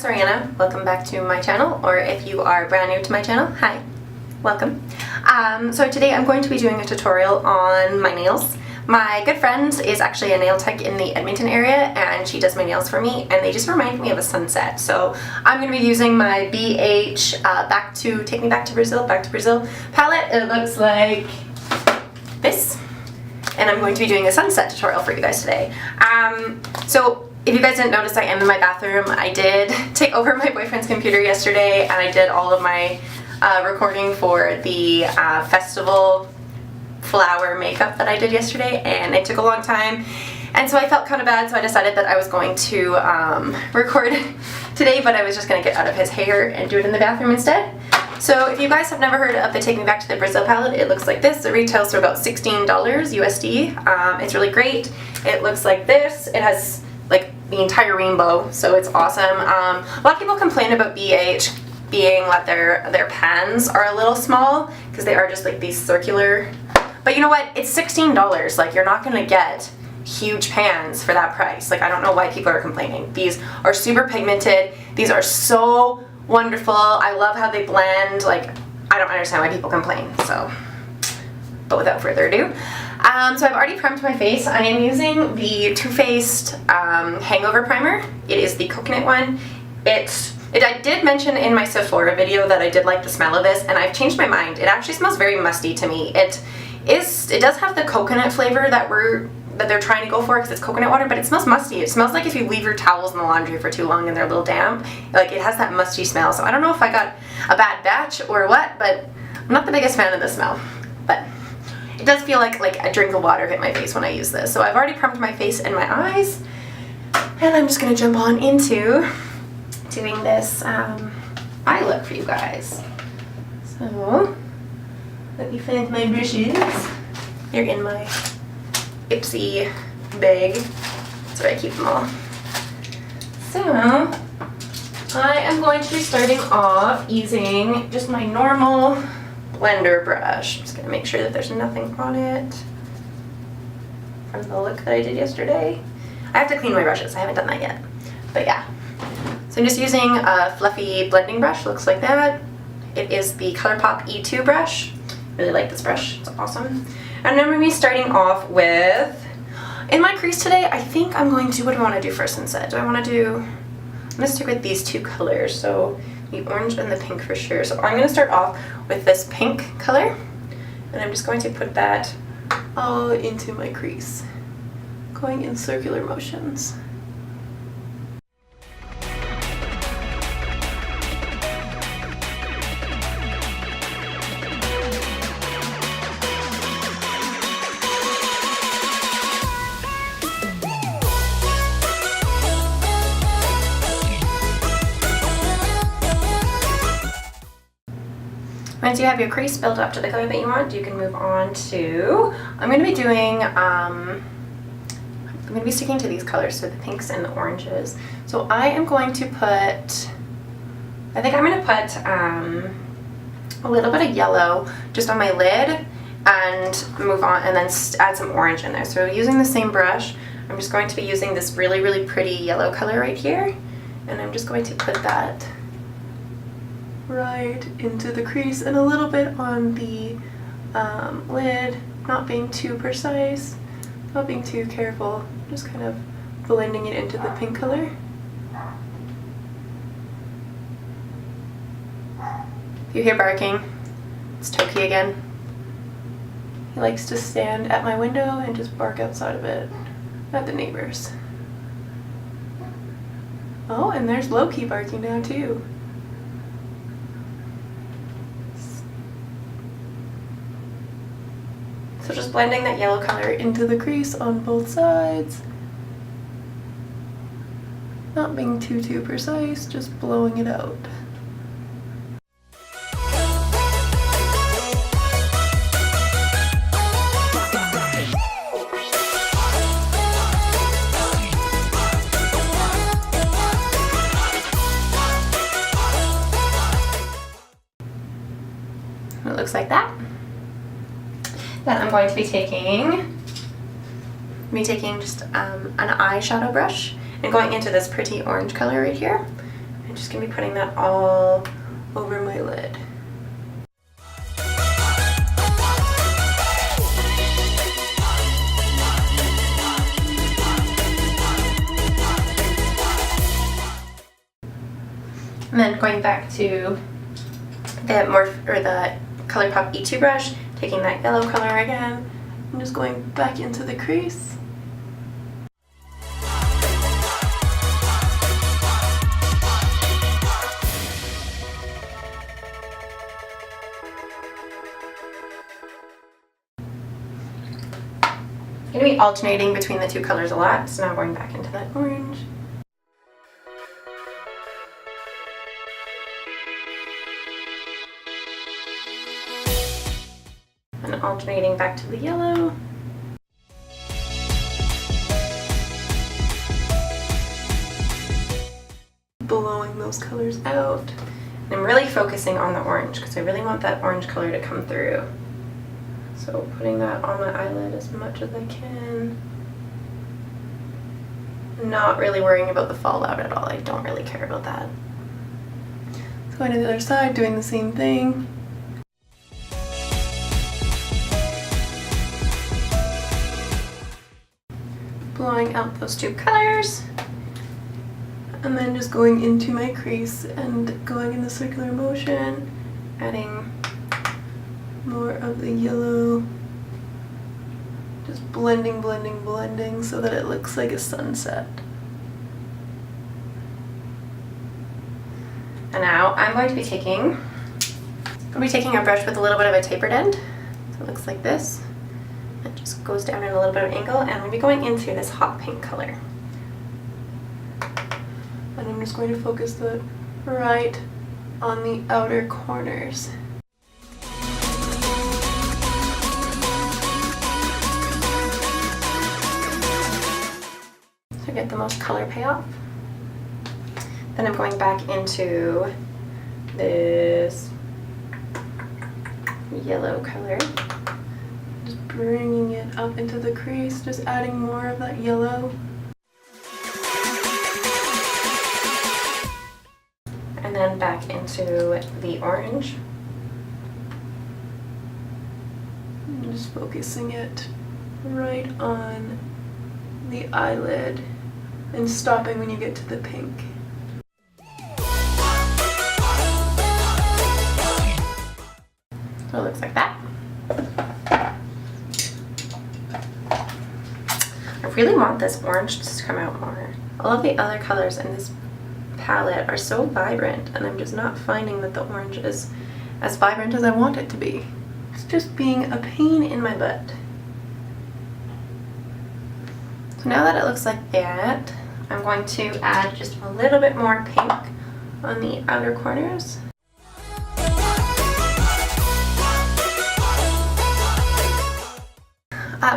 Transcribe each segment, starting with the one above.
it's Ariana. Welcome back to my channel, or if you are brand new to my channel, hi, welcome. So today I'm going to be doing a tutorial on my nails. My good friend is actually a nail tech in the Edmonton area, and she does my nails for me, and they just remind me of a sunset. So I'm going to be using my BH Take Me Back to Brazil palette. It looks like this, and I'm going to be doing a sunset tutorial for you guys today. So if you guys didn't notice, I am in my bathroom. I did take over my boyfriend's computer yesterday, and I did all of my recording for the festival flower makeup that I did yesterday, and it took a long time, and so I felt kind of bad, so I decided that I was going to record today, but I was just going to get out of his hair and do it in the bathroom instead. So if you guys have never heard of the Take Me Back to the Brazil palette, it looks like this. It retails for about $16 USD. It's really great. It looks like this. It has like the entire rainbow, so it's awesome. A lot of people complain about BH being that their pans are a little small because they are just like these circular. But you know what? It's $16. Like, you're not gonna get huge pans for that price. Like, I don't know why people are complaining. These are super pigmented. These are so wonderful. I love how they blend. Like, I don't understand why people complain. So, but without further ado, so I've already primed my face. I am using the Too Faced Hangover Primer. It is the coconut one. I did mention in my Sephora video that I did like the smell of this, and I've changed my mind. It actually smells very musty to me. It does have the coconut flavor that they're trying to go for because it's coconut water, but it smells musty. It smells like if you leave your towels in the laundry for too long and they're a little damp. Like, it has that musty smell. So I don't know if I got a bad batch or what, but I'm not the biggest fan of the smell. But it does feel like a drink of water hit my face when I use this. So I've already primed my face and my eyes, and I'm just gonna jump on into doing this eye look for you guys. So let me find my brushes. They're in my Ipsy bag. That's where I keep them all. So I am going to be starting off using just my normal blender brush. I'm just going to make sure that there's nothing on it from the look that I did yesterday. I have to clean my brushes. I haven't done that yet. But yeah. So I'm just using a fluffy blending brush. Looks like that. It is the ColourPop E2 brush. Really like this brush. It's awesome. And I'm going to be starting off with, in my crease today, I think I'm going to, what do I want to do for a sunset? I'm going to stick with these two colors. So the orange and the pink for sure. So I'm going to start off with this pink color, and I'm just going to put that all into my crease, going in circular motions. Once you have your crease built up to the color that you want, you can move on to, I'm going to be doing, I'm going to be sticking to these colors, so the pinks and the oranges. So I am going to put, I think I'm going to put a little bit of yellow just on my lid and move on, and then add some orange in there. So using the same brush, I'm just going to be using this really, really pretty yellow color right here, and I'm just going to put that right into the crease and a little bit on the lid, not being too precise, not being too careful, just kind of blending it into the pink color. If you hear barking, it's Toki again. He likes to stand at my window and just bark outside of it at the neighbors. Oh, and there's Loki barking now too. So just blending that yellow color into the crease on both sides. Not being too precise, just blowing it out. It looks like that. Then I'm going to be taking just an eyeshadow brush and going into this pretty orange color right here. I'm just going to be putting that all over my lid. And then going back to the ColourPop E2 brush, taking that yellow color again, and just going back into the crease. I'm going to be alternating between the two colors a lot, so now going back into that orange. And alternating back to the yellow. Blowing those colors out. And I'm really focusing on the orange because I really want that orange color to come through. So putting that on my eyelid as much as I can. Not really worrying about the fallout at all. I don't really care about that. So going to the other side, doing the same thing. Blowing out those two colors. And then just going into my crease and going in the circular motion, adding more of the yellow, just blending, blending, blending so that it looks like a sunset. And now I'm going to be taking a brush with a little bit of a tapered end. So it looks like this. It just goes down in a little bit of an angle, and I'm going to be going into this hot pink color. And I'm just going to focus that right on the outer corners. To get the most color payoff. Then I'm going back into this yellow color, just bringing it up into the crease, just adding more of that yellow. And then back into the orange. And just focusing it right on the eyelid and stopping when you get to the pink. So it looks like that. I really want this orange to come out more. All of the other colors in this palette are so vibrant, and I'm just not finding that the orange is as vibrant as I want it to be. It's just being a pain in my butt. So now that it looks like that, I'm going to add just a little bit more pink on the outer corners.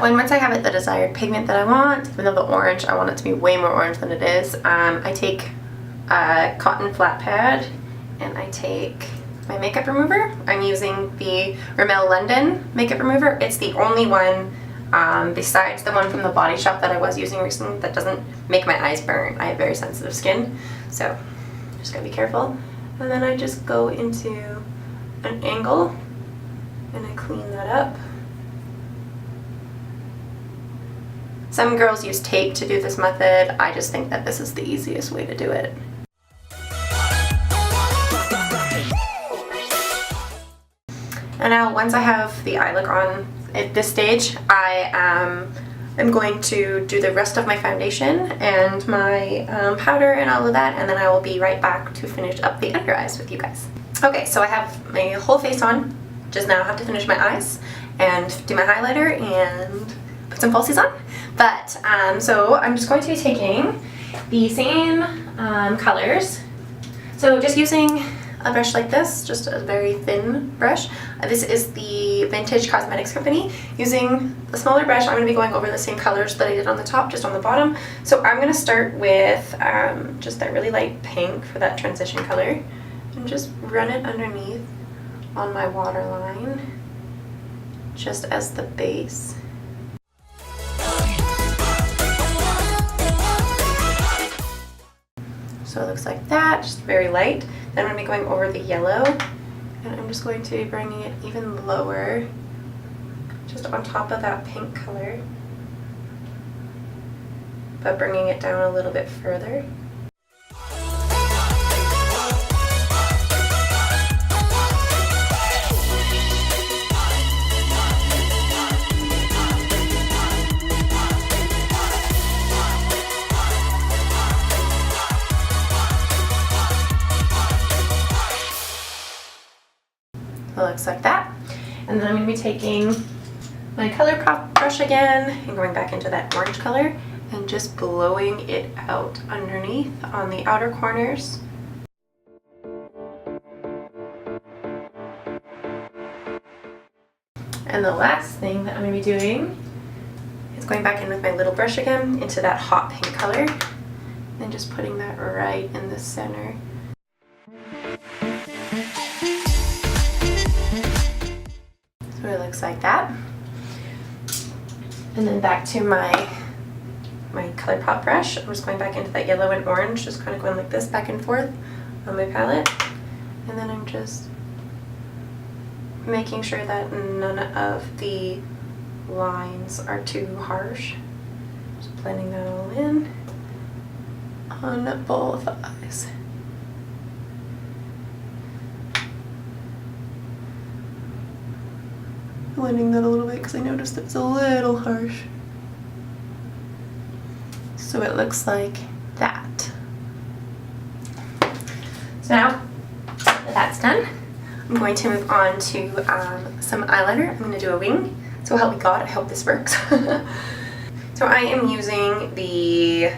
Once I have the desired pigment that I want, even though the orange, I want it to be way more orange than it is, I take a cotton flat pad and I take my makeup remover. I'm using the Rimmel London makeup remover. It's the only one besides the one from the Body Shop that I was using recently that doesn't make my eyes burn. I have very sensitive skin, so just gotta be careful. And then I just go into an angle and I clean that up. Some girls use tape to do this method. I just think that this is the easiest way to do it. And now once I have the eye look on at this stage, I am going to do the rest of my foundation and my powder and all of that, and then I will be right back to finish up the under eyes with you guys. Okay, so I have my whole face on. Just now I have to finish my eyes and do my highlighter and put some falsies on. But, so I'm just going to be taking the same colors. So just using a brush like this, just a very thin brush. This is the Vintage Cosmetics Company. Using the smaller brush, I'm going to be going over the same colors that I did on the top, just on the bottom. So I'm going to start with just that really light pink for that transition color. And just run it underneath on my waterline, just as the base. So it looks like that, just very light. Then I'm going to be going over the yellow, and I'm just going to be bringing it even lower, just on top of that pink color, but bringing it down a little bit further. It looks like that. And then I'm going to be taking my color pop brush again and going back into that orange color and just blowing it out underneath on the outer corners. And the last thing that I'm going to be doing is going back in with my little brush again into that hot pink color and just putting that right in the center. So it looks like that. And then back to my color pop brush. I'm just going back into that yellow and orange, just kind of going like this back and forth on my palette. And then I'm just making sure that none of the lines are too harsh. Just blending that all in on both eyes. Blending that a little bit because I noticed it's a little harsh. So it looks like that. So now that that's done, I'm going to move on to some eyeliner. I'm going to do a wing. So help me God, I hope this works. So I am using the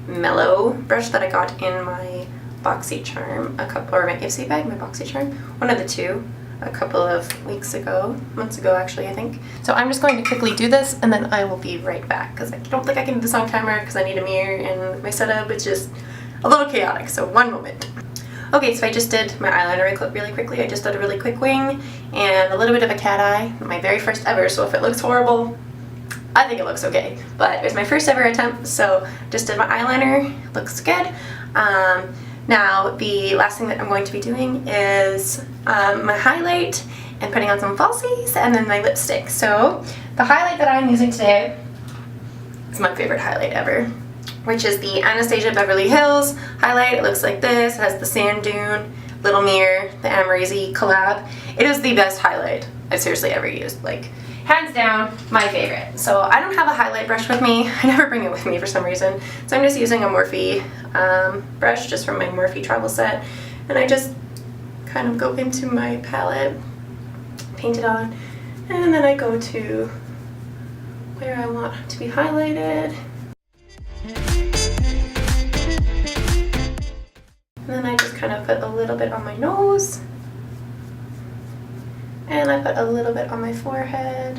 Mellow brush that I got in my BoxyCharm or my Ipsy bag, my BoxyCharm, one of the two, a couple of months ago actually, I think. So I'm just going to quickly do this and then I will be right back because I don't think I can do this on camera because I need a mirror and my setup is just a little chaotic, so one moment. Okay, so I just did my eyeliner really quickly. I just did a really quick wing and a little bit of a cat eye, my very first ever, so if it looks horrible, I think it looks okay. But it was my first ever attempt, so just did my eyeliner, looks good. Now the last thing that I'm going to be doing is my highlight and putting on some falsies and then my lipstick. So the highlight that I'm using today is my favorite highlight ever, which is the Anastasia Beverly Hills highlight. It looks like this. It has the sand dune, little mirror, the Amazing collab. It is the best highlight I've seriously ever used. Like, hands down, my favorite. So I don't have a highlight brush with me. I never bring it with me for some reason. So I'm just using a Morphe brush just from my Morphe travel set. And I just kind of go into my palette, paint it on, and then I go to where I want to be highlighted. And then I just kind of put a little bit on my nose. And I put a little bit on my forehead.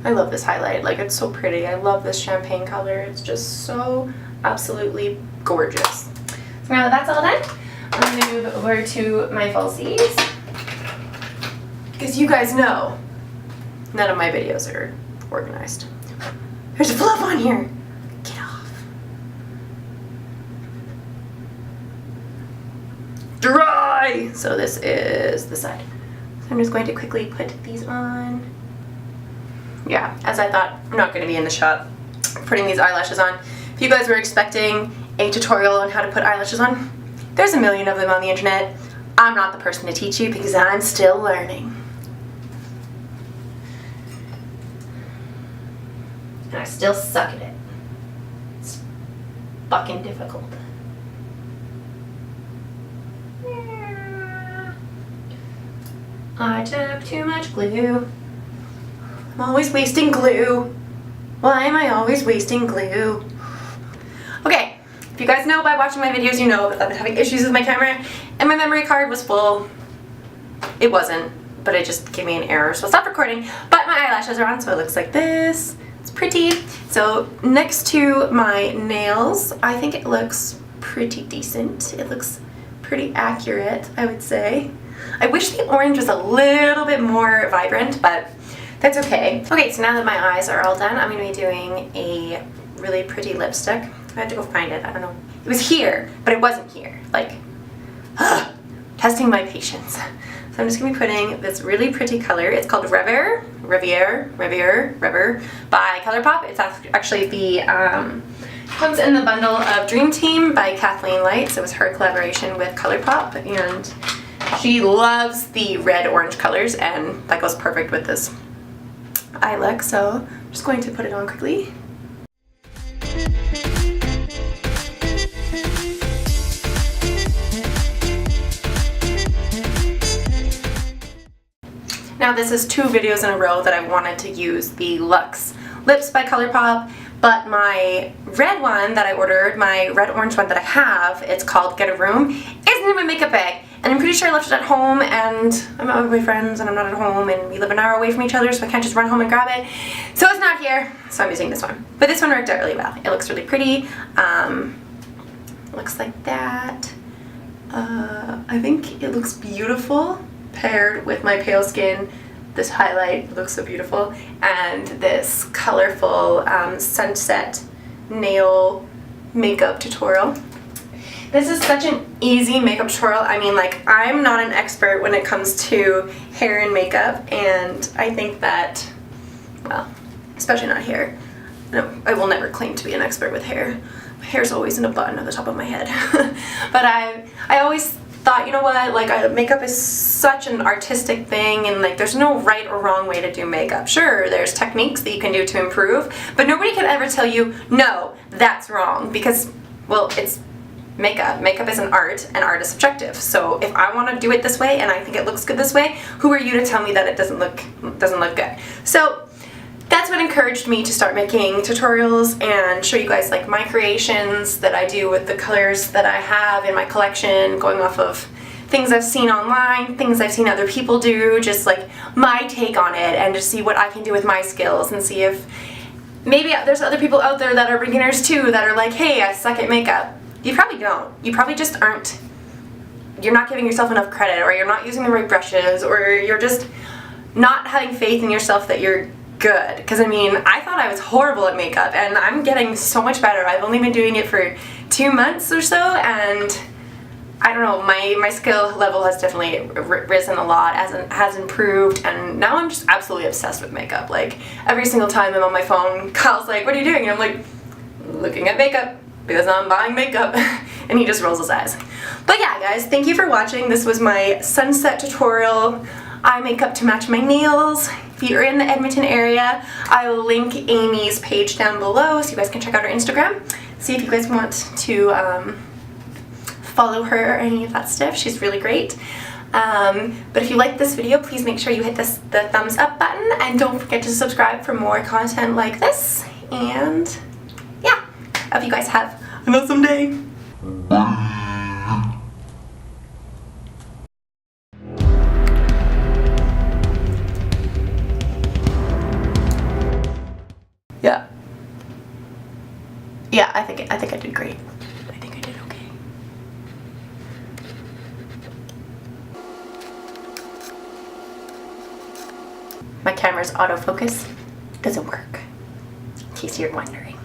I love this highlight, like it's so pretty. I love this champagne color. It's just so absolutely gorgeous. So now that that's all done, I'm going to move over to my falsies. Because you guys know, none of my videos are organized. There's a fluff on here. Get off. Dry! So this is the side. So I'm just going to quickly put these on. Yeah, as I thought, I'm not going to be in the shop putting these eyelashes on. If you guys were expecting a tutorial on how to put eyelashes on, there's a million of them on the internet. I'm not the person to teach you because I'm still learning. And I still suck at it. It's fucking difficult. I took too much glue. I'm always wasting glue. Why am I always wasting glue? Okay, if you guys know by watching my videos, you know that I've been having issues with my camera and my memory card was full. It wasn't, but it just gave me an error, so I stopped recording. But my eyelashes are on, so it looks like this. It's pretty. So next to my nails, I think it looks pretty decent. It looks pretty accurate, I would say. I wish the orange was a little bit more vibrant, but that's okay. Okay, so now that my eyes are all done, I'm going to be doing a really pretty lipstick. I had to go find it. I don't know. It was here, but it wasn't here. Like, testing my patience. So I'm just going to be putting this really pretty color. It's called Riviere by ColourPop. It's actually the, comes in the bundle of Dream Team by Kathleen Lights. It was her collaboration with ColourPop, and she loves the red-orange colors, and that goes perfect with this eye look. So I'm just going to put it on quickly. Now this is 2 videos in a row that I wanted to use the Luxe Lips by ColourPop, but my red one that I ordered, my red-orange one that I have, it's called Get a Room, isn't in my makeup bag. And I'm pretty sure I left it at home, and I'm out with my friends and I'm not at home, and we live an hour away from each other, so I can't just run home and grab it. So it's not here, so I'm using this one. But this one worked out really well. It looks really pretty. Looks like that. I think it looks beautiful paired with my pale skin. This highlight looks so beautiful, and this colorful sunset nail makeup tutorial. This is such an easy makeup tutorial. I mean, like, I'm not an expert when it comes to hair and makeup, and I think that, well, especially not hair. No, I will never claim to be an expert with hair. My hair's always in a bun at the top of my head. But I always thought, you know what, like, makeup is such an artistic thing, and like there's no right or wrong way to do makeup. Sure, there's techniques that you can do to improve, but nobody can ever tell you, no, that's wrong, because, well, it's makeup. Makeup is an art, and art is subjective. So if I want to do it this way and I think it looks good this way, who are you to tell me that it doesn't look good? So that's what encouraged me to start making tutorials and show you guys like my creations that I do with the colors that I have in my collection, going off of things I've seen online, things I've seen other people do, just like my take on it, and just see what I can do with my skills, and see if maybe there's other people out there that are beginners too that are like, hey, I suck at makeup. You probably don't. You probably just aren't. You're not giving yourself enough credit, or you're not using the right brushes, or you're just not having faith in yourself that you're good. Because I mean, I thought I was horrible at makeup, and I'm getting so much better. I've only been doing it for 2 months or so, and I don't know, my skill level has definitely risen a lot, has improved, and now I'm just absolutely obsessed with makeup. Like, every single time I'm on my phone, Kyle's like, what are you doing? And I'm like, looking at makeup, because I'm buying makeup. And he just rolls his eyes. But yeah, guys, thank you for watching. This was my sunset tutorial, eye makeup to match my nails. If you're in the Edmonton area, I will link Amy's page down below so you guys can check out her Instagram. See if you guys want to follow her or any of that stuff. She's really great. But if you like this video, please make sure you hit the thumbs up button, and don't forget to subscribe for more content like this. And yeah, I hope you guys have an awesome day. Yeah, I think I did great. I think I did okay. My camera's autofocus doesn't work, in case you're wondering.